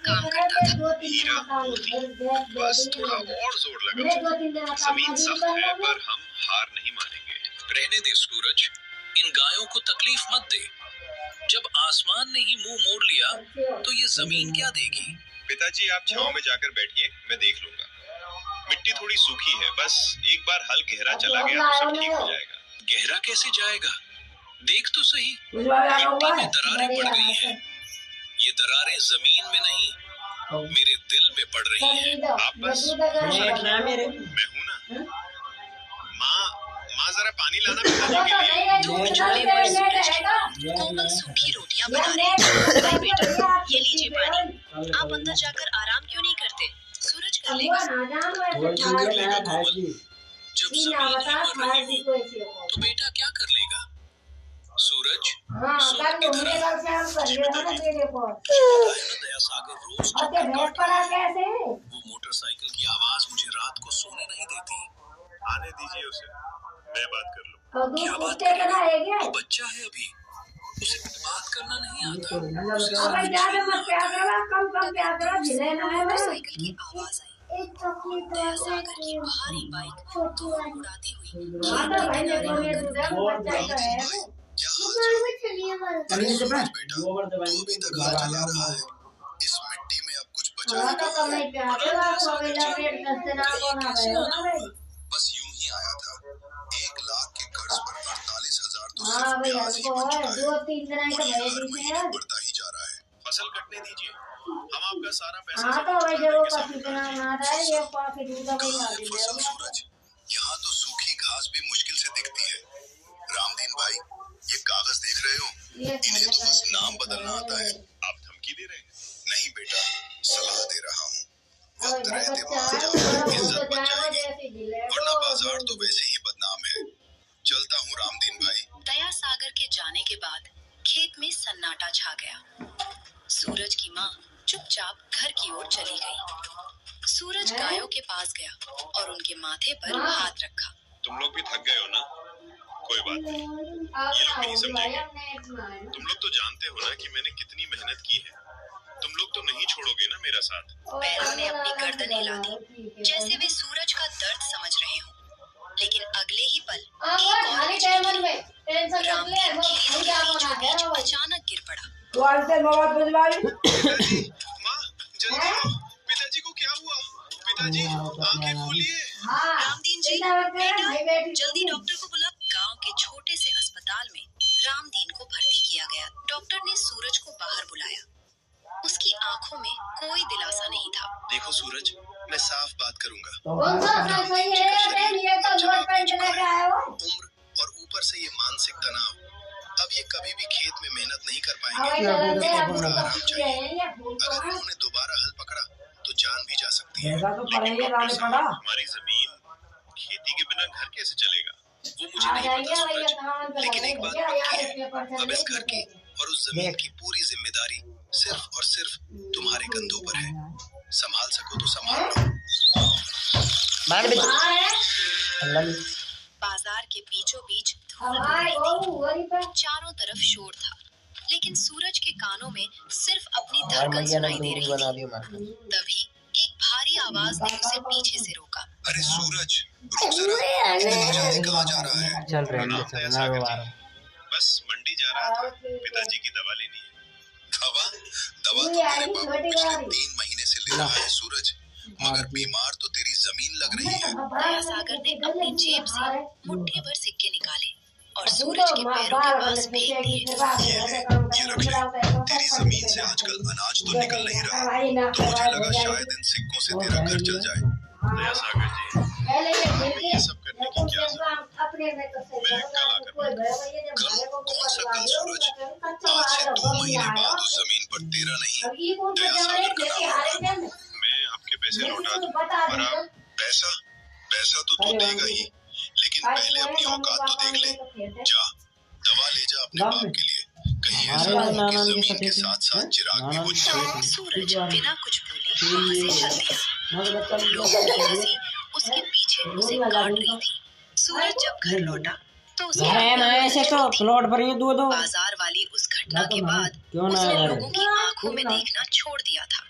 काम करता था। हीरा मोती, बस थोड़ा और जोर लगा। जमीन सख्त है पर हम हार नहीं मानेंगे। रहने दे सूरज, इन गायों को तकलीफ मत दे। जब आसमान ने ही मुंह मोड़ लिया तो ये जमीन क्या देगी। पिताजी आप छांव में जाकर बैठिए, मैं देख लूंगा। मिट्टी थोड़ी सूखी है, बस एक बार हल गहरा चला गया तो सब ठीक हो जाएगा। गहरा कैसे जाएगा, देख तो सही, मिट्टी में दरारें पड़ गई हैं। ये दरारें जमीन में नहीं, मेरे दिल में पड़ रही हैं। आप बस मैं हूं ना। माँ जरा पानी लाना पिताजी के लिए। धूप चूल्हे पर सूरज की कोमल सूखी रोटियां बना रही। भाई बेटा, ये लीजिए पानी। आप अंदर जाकर आराम क्यों नहीं करते? सूरज कर लेगा। क्या कर लेगा कोमल? जब जमीन ही मर रही हो तो बेटा क्या कर लेगा? सूरज इधर दया सागर रोज वो मोटरसाइकिल की आवाज मुझे रात को सोने नहीं देती। आने दीजिए उसे, मैं बात कर लूं। क्या बात करेगा? वो बच्चा है अभी, उसे बात करना नहीं आता। मोटरसाइकिल की आवाज आई और दया सागर की भारी बाइक धूल उड़ाती हुई खेत के किनारे आकर अभी तक हाथ चला रहा है। इस मिट्टी में अब कुछ बचा ही नहीं। बस यूं ही आया था। 1 लाख के कर्ज पर 48,000 तो सिर्फ ब्याज ही बच चुका है और ये हर महीने बढ़ता ही जा रहा है। फसल कटने दीजिए, हम आपका सारा पैसा फसल सूरज, यहाँ तो सूखी घास भी मुश्किल से दिखती है। रामदीन भाई, ये कागज देख रहे हो, इन्हें तो बस नाम बदलना आता है। आप धमकी दे रहे हैं? नहीं बेटा, सलाह दे रहा हूँ। वक्त रहते मान जाओ, इज्जत बच जाएगी, वरना बाजार तो वैसे ही बदनाम है। चलता हूँ रामदीन भाई। दया सागर के जाने के बाद खेत में सन्नाटा छा गया। सूरज की माँ चुपचाप घर की ओर चली गई। सूरज गायों के पास गया और उनके माथे पर हाथ रखा। तुम लोग भी थक गए हो ना? कोई बात नहीं, ये लोग नहीं समझेंगे। तुम लोग तो जानते हो ना कि मैंने कितनी मेहनत की है। तुम लोग तो नहीं छोड़ोगे ना मेरा साथ। बैलों ने अपनी गर्दन हिला दी, जैसे वे सूरज का दर्द समझ रहे हों। लेकिन अगले ही पल एक और बिजली गिरी। रामदीन खेत के बीचों बीच अचानक गिर पड़ा। माँ, जल्दी आओ, पिताजी को क्या हुआ? पिताजी, आंखें खोलिए। रामदीन जी, बेटा, जल्दी डॉक्टर को बुला। गांव के छोटे से अस्पताल में रामदीन को भर्ती किया गया। डॉक्टर ने सूरज को बाहर बुलाया। उसकी आंखों में कोई दिलासा नहीं था। देखो सूरज, मैं साफ बात करूंगा। उम्र और ऊपर से ये मानसिक तनाव, अब ये कभी भी खेत में मेहनत नहीं कर पाएंगे। इन्हें पूरा आराम चाहिए। अगर इन्होंने दोबारा हल पकड़ा तो जान भी जा सकती है। लेकिन डॉक्टर साहब, हमारी जमीन खेती के बिना घर कैसे चलेगा? वो मुझे नहीं पता सूरज, लेकिन एक बात पक्की है, अब इस घर की और उस जमीन की पूरी जिम्मेदारी सिर्फ और सिर्फ तुम्हारे कंधों पर है। संभाल सको तो संभाल लो। बाजार के बीचों बीच धूल उड़ रही थी। चारों तरफ शोर था, लेकिन सूरज के कानों में सिर्फ अपनी धड़कन सुनाई दे रही थी। तभी एक भारी आवाज ने उसे पीछे से रोका। अरे सूरज, रुक जरा, इतनी जल्दी कहाँ जा रहा है? चल रहे बस मंडी जा रहा था, पिताजी की दवा लेनी है। दवा तो तेरे बाबू पिछले 3 महीने से ले रहा है सूरज, मगर बीमार तो तेरी जमीन लग रही है। दया सागर ने अपनी जेब से मुट्ठी भर सिक्के निकाले और सूरज के पैरों के पास फेंक दिए। ये रख ले, तेरी जमीन से आजकल अनाज तो निकल नहीं रहा, तो मुझे लगा शायद इन सिक्कों से तेरा घर चल जाए। दया सागर जी, ये सब करने की क्या जरूरत? मैं कल आकर कौन सा कल सूरज? आज से 2 महीने बाद उस जमीन पर तेरा नहीं, दया सागर का नाम होगा। मैं आपके पैसे लौटा दूं, पर आप पैसा तो तू देगा ही, लेकिन पहले अपनी औकात तो देख ले। जा, दवा ले जा अपने बाप के लिए, कहीं ऐसा हो कि जमीन के साथ साथ चिराग भी बुझ जाए। सूरज बिना कुछ बोले वहाँ से चल दिया। लोगों की हंसी उसके पीछे उसे काट रही थी। सूरज जब घर लौटा तो उसके बाजार वाली उस घटना घटना के बाद उसने लोगों की आंखों में देखना छोड़ दिया था।